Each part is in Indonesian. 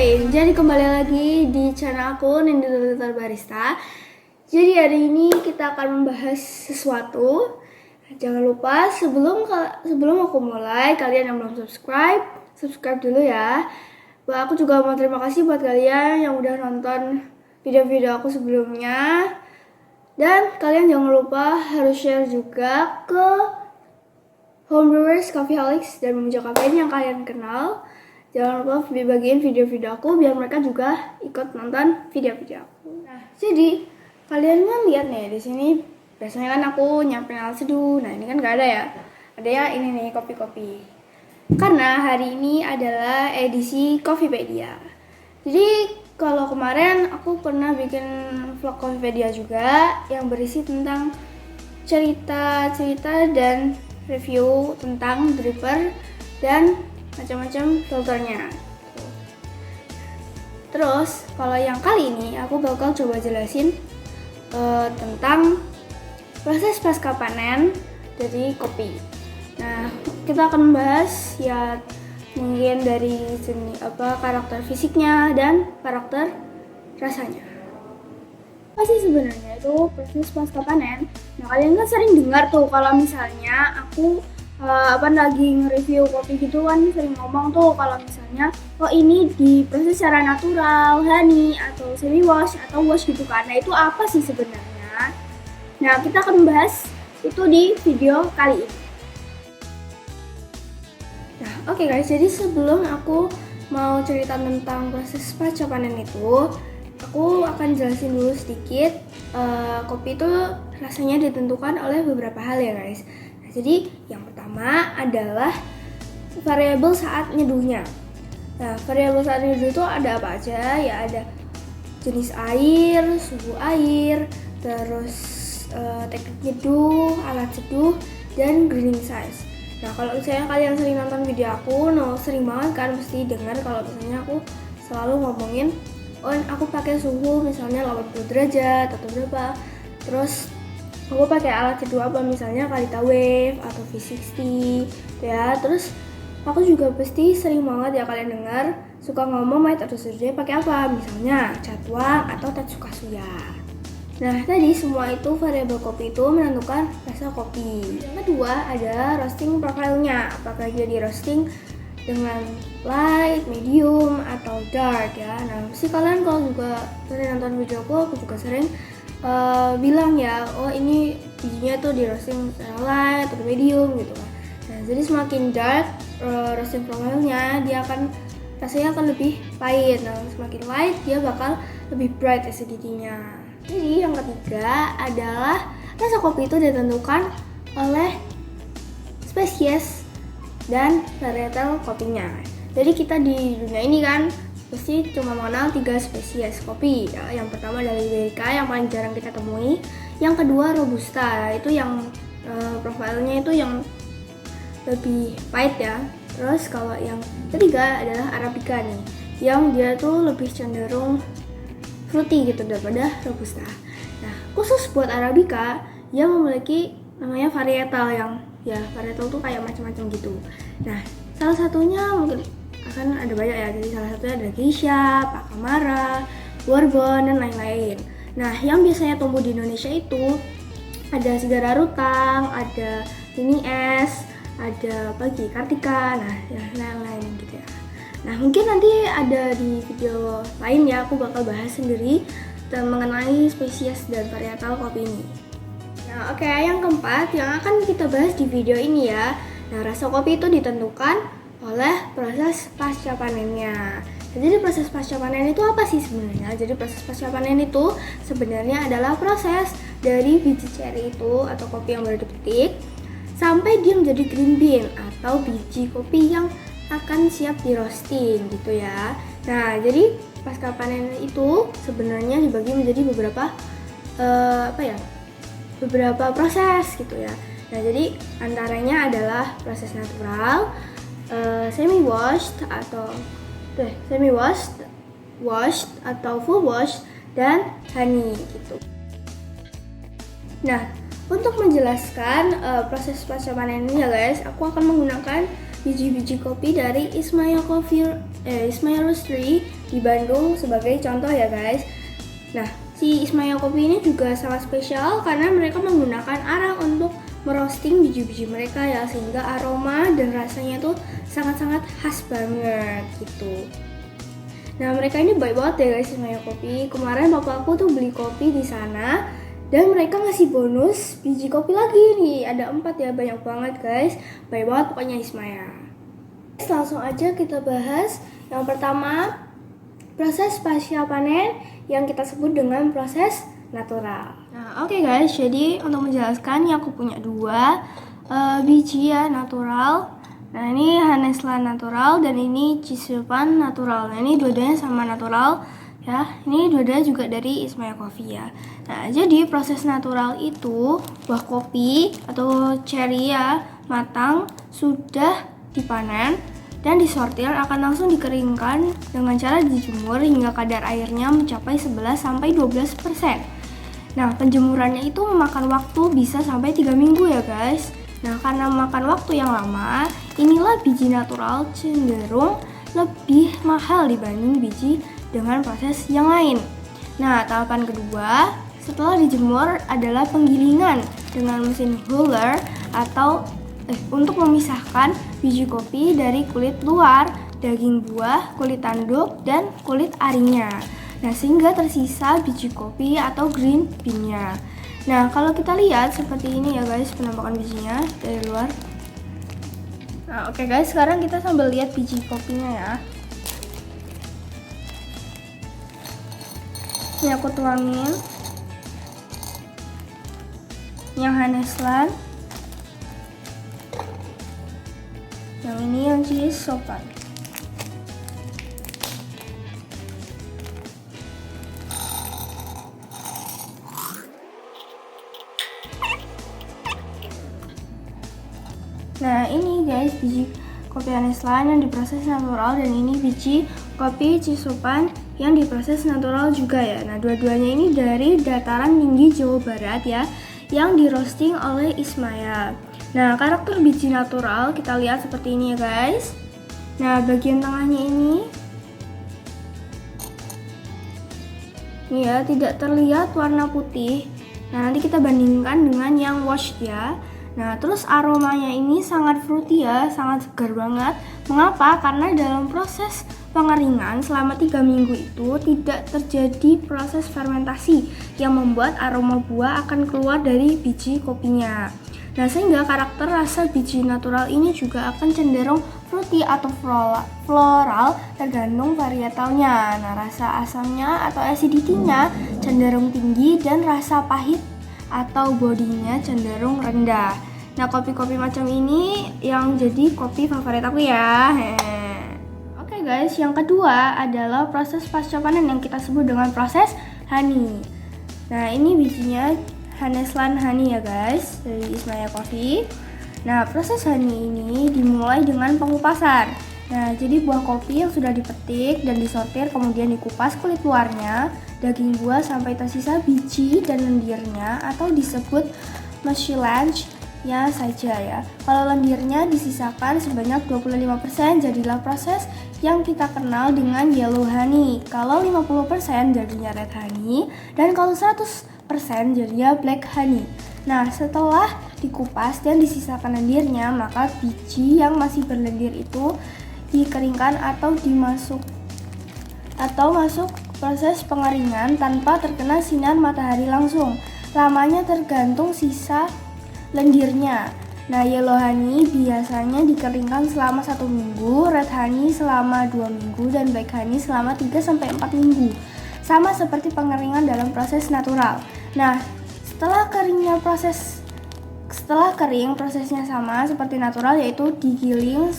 Oke, jadi kembali lagi di channel aku Nindi Tutor Barista. Jadi hari ini kita akan membahas sesuatu. Jangan lupa sebelum aku mulai, kalian yang belum subscribe dulu ya. Aku juga mau terima kasih buat kalian yang udah nonton video-video aku sebelumnya. Dan kalian jangan lupa harus share juga ke homebrewers, coffeeholics, dan memuja kafein yang kalian kenal. Jangan lupa bagiin video-video aku biar mereka juga ikut nonton video-video aku. Nah, jadi kalian kan lihat nih di sini biasanya kan aku nyiapin alat seduh. Nah, ini kan gak ada ya. Ada ya ini nih kopi-kopi. Karena hari ini adalah edisi Coffeepedia. Jadi kalau kemarin aku pernah bikin vlog Coffeepedia juga yang berisi tentang cerita-cerita dan review tentang dripper dan macam-macam filternya. Terus kalau yang kali ini aku bakal coba jelasin tentang proses pasca panen dari kopi. Nah, kita akan membahas ya mungkin dari karakter fisiknya dan karakter rasanya. Apa sih sebenarnya itu proses pasca panen? Nah, kalian kan sering dengar tuh kalau misalnya aku lagi nge-review kopi gitu kan sering ngomong tuh kalau misalnya ini diproses secara natural, honey atau semi wash atau wash gitu kan. Nah, itu apa sih sebenarnya? Nah, kita akan membahas itu di video kali ini. Nah, oke guys, jadi sebelum aku mau cerita tentang proses pasca panen itu, aku akan jelasin dulu sedikit. Kopi itu rasanya ditentukan oleh beberapa hal ya guys. Nah, jadi yang pertama adalah variabel saat nyeduhnya. Nah, variabel saat nyeduh itu ada apa aja? Ya ada jenis air, suhu air, terus teknik nyeduh, alat seduh, dan grinding size. Nah, kalau misalnya kalian sering nonton video aku, sering banget kan mesti dengar kalau misalnya aku selalu ngomongin aku pakai suhu misalnya 80 derajat atau berapa. Terus aku pakai alat seduh apa misalnya Kalita Wave atau V60 ya. Terus aku juga pasti sering banget ya kalian dengar suka ngomong metode seduhnya pakai apa, misalnya Chatwang atau Tatsukasuya. Nah, tadi semua itu variabel kopi itu menentukan rasa kopi. Yang kedua ada roasting profile-nya, apakah dia di roasting dengan light, medium, atau dark ya. Nah, pasti kalian kalau juga sering nonton video aku juga sering bilang ya, ini bijinya tuh di roasting secara light atau medium gitu kan. Nah, jadi semakin dark roasting profile-nya, dia rasanya akan lebih pahit. Nah, semakin light dia bakal lebih bright acidity-nya. Jadi yang ketiga adalah rasa kopi itu ditentukan oleh spesies dan varietal kopinya. Jadi kita di dunia ini kan pasti cuma mengenal 3 spesies kopi. Yang pertama dari Arabica yang paling jarang kita temui. Yang kedua Robusta, itu yang profilnya itu yang lebih pahit ya. Terus kalau yang ketiga adalah Arabica nih, yang dia tuh lebih cenderung fruity gitu daripada Robusta. Nah, khusus buat Arabica dia memiliki namanya varietal yang ya varietal tuh kayak macam-macam gitu. Nah, salah satunya mungkin akan ada banyak ya. Jadi salah satunya ada Geisha, Pacamara, Bourbon dan lain-lain. Nah, yang biasanya tumbuh di Indonesia itu ada Sigara Rutang, ada Tini S, ada Kartika, nah ya lain-lain gitu ya. Nah, mungkin nanti ada di video lain ya aku bakal bahas sendiri mengenai spesies dan varietal kopi ini. Nah, oke, yang keempat yang akan kita bahas di video ini ya. Nah, rasa kopi itu ditentukan oleh proses pasca panennya. Jadi proses pasca panen itu apa sih sebenarnya? Jadi proses pasca panen itu sebenarnya adalah proses dari biji ceri itu atau kopi yang baru dipetik sampai dia menjadi green bean atau biji kopi yang akan siap di roasting gitu ya. Nah, jadi pasca panen itu sebenarnya dibagi menjadi beberapa proses gitu ya. Nah, jadi antaranya adalah proses natural, semi washed atau full washed dan honey gitu. Nah, untuk menjelaskan proses pasca panen ini ya guys, aku akan menggunakan biji-biji kopi dari Ismail Coffee Ismail Roastery di Bandung sebagai contoh ya guys. Nah, si Ismail Coffee ini juga sangat spesial karena mereka menggunakan arang untuk merosting biji-biji mereka ya, sehingga aroma dan rasanya tuh sangat-sangat khas banget gitu. Nah, mereka ini baik banget ya guys, Ismail Coffee. Kemarin bapakku tuh beli kopi di sana dan mereka ngasih bonus biji kopi lagi nih. Ada 4 ya, banyak banget guys. Baik banget pokoknya Ismail. Langsung aja kita bahas. Yang pertama, proses pasca panen yang kita sebut dengan proses natural. Nah, oke guys, jadi untuk menjelaskan aku punya 2 biji ya natural. Nah, ini Haneslan natural dan ini Cisupan natural. Nah, ini dua-duanya sama natural ya. Ini dua-duanya juga dari Ismail Coffee ya. Nah, jadi proses natural itu buah kopi atau cherry ya matang sudah dipanen dan disortir akan langsung dikeringkan dengan cara dijemur hingga kadar airnya mencapai 11-12%. Nah, penjemurannya itu memakan waktu bisa sampai 3 minggu ya guys. Nah, karena memakan waktu yang lama, inilah biji natural cenderung lebih mahal dibanding biji dengan proses yang lain. Nah, tahapan kedua setelah dijemur adalah penggilingan dengan mesin huller atau untuk memisahkan biji kopi dari kulit luar, daging buah, kulit tanduk, dan kulit arinya. Nah, sehingga tersisa biji kopi atau green bean-nya. Nah, kalau kita lihat seperti ini ya guys, penampakan bijinya dari luar. Nah, oke guys, sekarang kita sambil lihat biji kopinya ya. Ini aku tuangin. Yang Haneslan. Yang ini yang Cisupan. Nah, ini guys biji kopi Haneslan yang diproses natural dan ini biji kopi Cisupan yang diproses natural juga ya. Nah, dua-duanya ini dari dataran tinggi Jawa Barat ya, yang di roasting oleh Ismail. Nah, karakter biji natural kita lihat seperti ini ya guys. Nah, bagian tengahnya ini ya tidak terlihat warna putih. Nah, nanti kita bandingkan dengan yang washed ya. Nah, terus aromanya ini sangat fruity ya, sangat segar banget. Mengapa? Karena dalam proses pengeringan selama 3 minggu itu tidak terjadi proses fermentasi yang membuat aroma buah akan keluar dari biji kopinya. Nah, sehingga karakter rasa biji natural ini juga akan cenderung fruity atau floral tergantung varietalnya. Nah, rasa asamnya atau acidity-nya cenderung tinggi dan rasa pahit atau bodinya cenderung rendah. Nah, kopi-kopi macam ini yang jadi kopi favorit aku ya. Oke guys, yang kedua adalah proses pasca panen yang kita sebut dengan proses honey. Nah, ini bijinya Haneslan honey ya guys, dari Ismail Coffee. Nah, proses honey ini dimulai dengan pengupasan. Nah, jadi buah kopi yang sudah dipetik dan disortir kemudian dikupas kulit luarnya, daging buah sampai tersisa biji dan lendirnya atau disebut mucilage ya saja ya. Kalau lendirnya disisakan sebanyak 25%, jadilah proses yang kita kenal dengan yellow honey. Kalau 50% jadinya red honey dan kalau 100% jadinya black honey. Nah, setelah dikupas dan disisakan lendirnya, maka biji yang masih berlendir itu dikeringkan atau masuk proses pengeringan tanpa terkena sinar matahari langsung. Lamanya tergantung sisa lendirnya. Nah, yellow honey biasanya dikeringkan selama 1 minggu, red honey selama 2 minggu, dan black honey selama 3-4 minggu. Sama seperti pengeringan dalam proses natural. Nah, setelah kering prosesnya sama seperti natural, yaitu digiling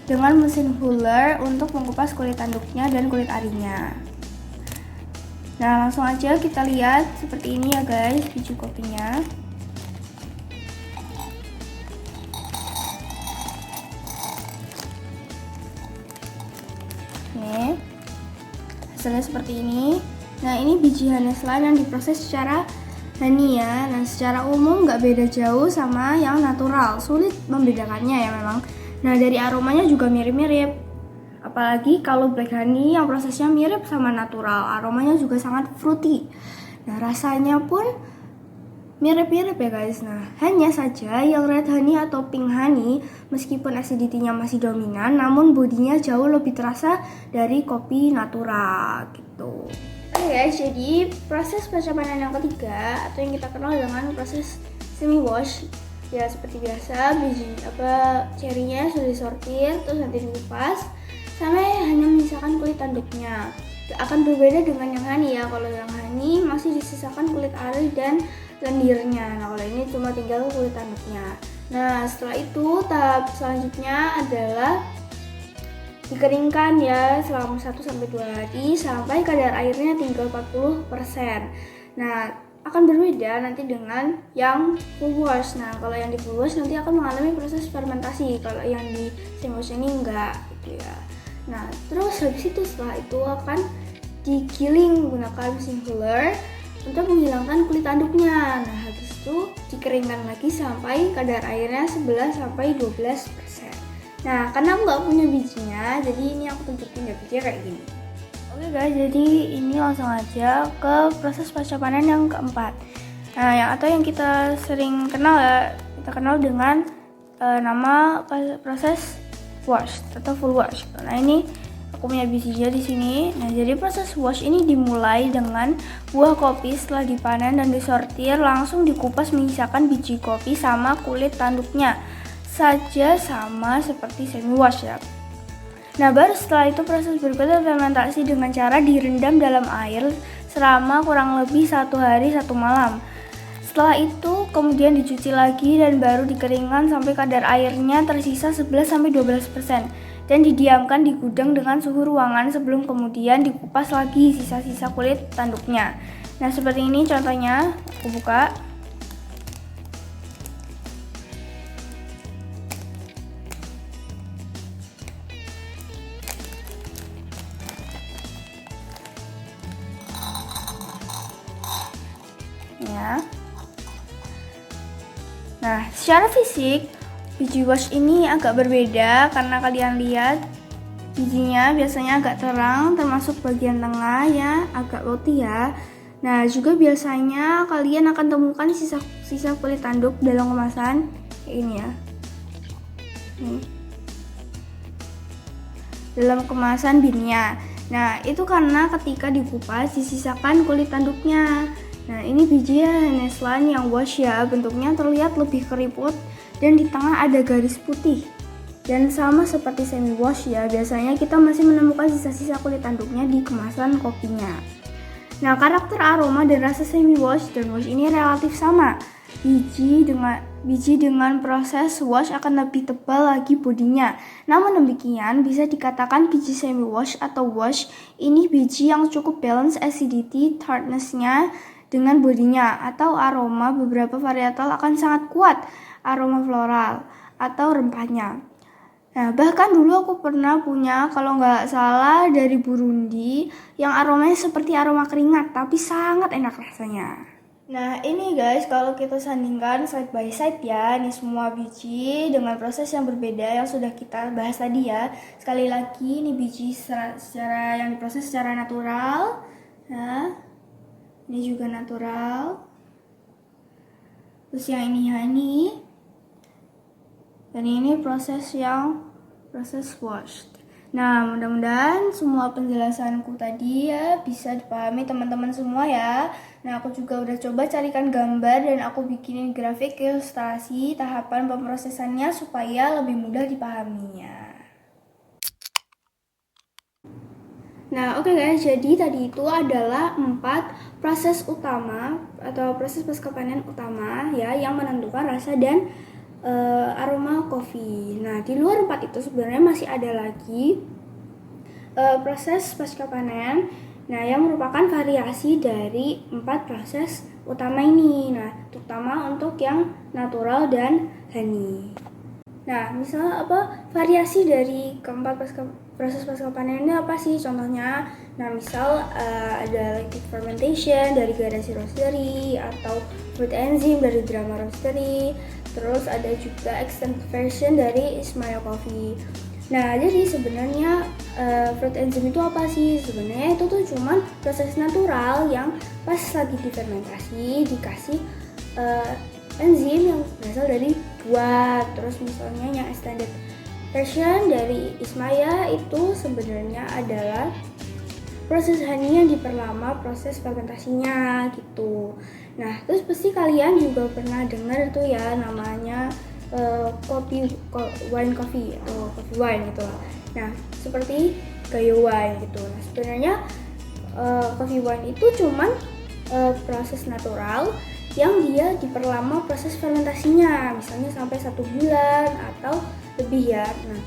dengan mesin huller untuk mengupas kulit tanduknya dan kulit arinya. Nah, langsung aja kita lihat seperti ini ya guys biji kopinya. Nih, hasilnya seperti ini. Nah, ini biji Haneslan yang diproses secara honey ya. Nah, secara umum nggak beda jauh sama yang natural. Sulit membedakannya ya memang. Nah, dari aromanya juga mirip-mirip. Apalagi kalau black honey yang prosesnya mirip sama natural, aromanya juga sangat fruity. Nah, rasanya pun mirip-mirip ya guys. Nah, hanya saja yang red honey atau pink honey meskipun acidity-nya masih dominan, namun bodinya jauh lebih terasa dari kopi natural gitu. Oke guys, jadi proses pencapanan yang ketiga atau yang kita kenal dengan proses semi wash. Ya seperti biasa, cerinya sudah disortir, terus nanti dikupas sampai hanya menyisakan kulit tanduknya. Akan berbeda dengan yang honey ya. Kalau yang honey masih disisakan kulit ari dan lendirnya. Nah, kalau ini cuma tinggal kulit tanduknya. Nah, setelah itu tahap selanjutnya adalah dikeringkan ya selama 1-2 hari sampai kadar airnya tinggal 40%. Nah, akan berbeda nanti dengan yang full wash. Nah, kalau yang di full wash nanti akan mengalami proses fermentasi. Kalau yang di semi wash ini enggak gitu ya. Nah, terus habis itu setelah itu akan digiling menggunakan mesin fuller untuk menghilangkan kulit tanduknya. Nah, habis itu dikeringkan lagi sampai kadar airnya 11-12%. Nah, karena aku nggak punya bijinya, jadi ini aku tunjukin ya bijinya kayak gini. Oke guys, jadi ini langsung aja ke proses pasca panen yang keempat. Nah, yang kita sering kenal ya, kita kenal dengan nama proses wash atau full wash. Nah, ini aku punya bijinya di sini. Nah, jadi proses wash ini dimulai dengan buah kopi setelah dipanen dan disortir langsung dikupas menyisakan biji kopi sama kulit tanduknya saja sama seperti semi wash ya. Nah, baru setelah itu proses berikutnya fermentasi dengan cara direndam dalam air selama kurang lebih 1 hari 1 malam. Setelah itu kemudian dicuci lagi dan baru dikeringkan sampai kadar airnya tersisa 11-12% dan didiamkan di gudang dengan suhu ruangan sebelum kemudian dikupas lagi sisa-sisa kulit tanduknya. Nah, seperti ini contohnya, aku buka. Ya. Nah, secara fisik biji wash ini agak berbeda karena kalian lihat bijinya biasanya agak terang termasuk bagian tengah ya, agak putih ya. Nah, juga biasanya kalian akan temukan sisa kulit tanduk dalam kemasan kayak ini ya. Nih. Dalam kemasan binnya. Nah, itu karena ketika dikupas disisakan kulit tanduknya. Nah, ini biji Neslan yang wash ya, bentuknya terlihat lebih keriput dan di tengah ada garis putih. Dan sama seperti semi wash ya, biasanya kita masih menemukan sisa-sisa kulit tanduknya di kemasan kopinya. Nah, karakter aroma dan rasa semi wash dan wash ini relatif sama. Biji dengan proses wash akan lebih tebal lagi bodinya. Namun demikian, bisa dikatakan biji semi wash atau wash ini biji yang cukup balance acidity, tartness-nya dengan bodinya atau aroma. Beberapa varietal akan sangat kuat aroma floral atau rempahnya. Nah, bahkan dulu aku pernah punya, kalau nggak salah dari Burundi, yang aromanya seperti aroma keringat tapi sangat enak rasanya. Nah, ini guys, kalau kita sandingkan side by side ya, ini semua biji dengan proses yang berbeda yang sudah kita bahas tadi ya. Sekali lagi, ini biji secara yang diproses secara natural. Nah, ini juga natural. Terus yang ini honey. Dan ini proses washed. Nah, mudah-mudahan semua penjelasanku tadi ya bisa dipahami teman-teman semua ya. Nah, aku juga udah coba carikan gambar dan aku bikinin grafik ilustrasi tahapan pemrosesannya supaya lebih mudah dipahaminya. Nah, oke guys, jadi tadi itu adalah 4 proses utama atau proses pasca panen utama ya yang menentukan rasa dan aroma kopi. Nah, di luar 4 itu sebenarnya masih ada lagi proses pasca panen. Nah, yang merupakan variasi dari 4 proses utama ini. Nah, terutama untuk yang natural dan honey. Nah, misalnya variasi dari keempat proses pasca panen ini apa sih contohnya? Nah, misal ada liquid fermentation dari Garasi Roastery atau fruit enzyme dari Drama Roastery. Terus ada juga extended version dari Ismail Coffee. Nah, jadi sebenarnya fruit enzyme itu apa sih? Sebenarnya itu tuh cuman proses natural yang pas lagi difermentasi dikasih enzim yang berasal dari buah. Terus misalnya yang extended version dari Ismaya itu sebenarnya adalah proses honey yang diperlama proses fermentasinya gitu. Nah, terus pasti kalian juga pernah dengar tuh ya namanya wine coffee atau coffee wine gitu lah. Nah, seperti gayo wine gitu. Nah, sebenarnya coffee wine itu cuman proses natural yang dia diperlama proses fermentasinya, misalnya sampai 1 bulan atau lebih ya. Nah,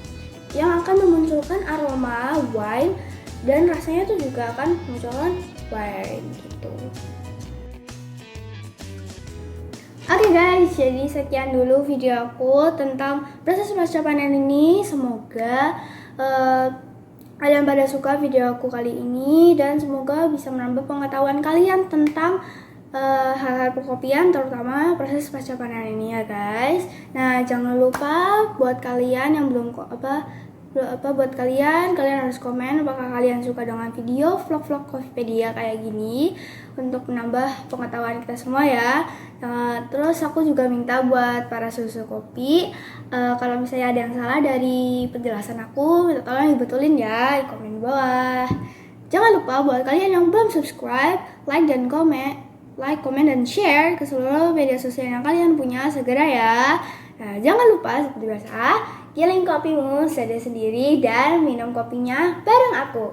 yang akan memunculkan aroma wine dan rasanya tuh juga akan memunculkan wine gitu. Oke guys, jadi sekian dulu video aku tentang proses pasca panen ini. Semoga kalian pada suka video aku kali ini dan semoga bisa menambah pengetahuan kalian tentang hal-hal perkopian, terutama proses pasca panen ini ya guys. Nah, jangan lupa buat kalian yang belum buat kalian harus komen apakah kalian suka dengan video vlog-vlog Kopipedia kayak gini untuk menambah pengetahuan kita semua ya. Terus aku juga minta buat para susu kopi, kalau misalnya ada yang salah dari penjelasan aku, minta tolong dibetulin ya di komen bawah. Jangan lupa buat kalian yang belum subscribe, like, komen, dan share ke seluruh media sosial yang kalian punya segera ya. Nah, jangan lupa seperti biasa, giling kopimu sedia sendiri dan minum kopinya bareng aku.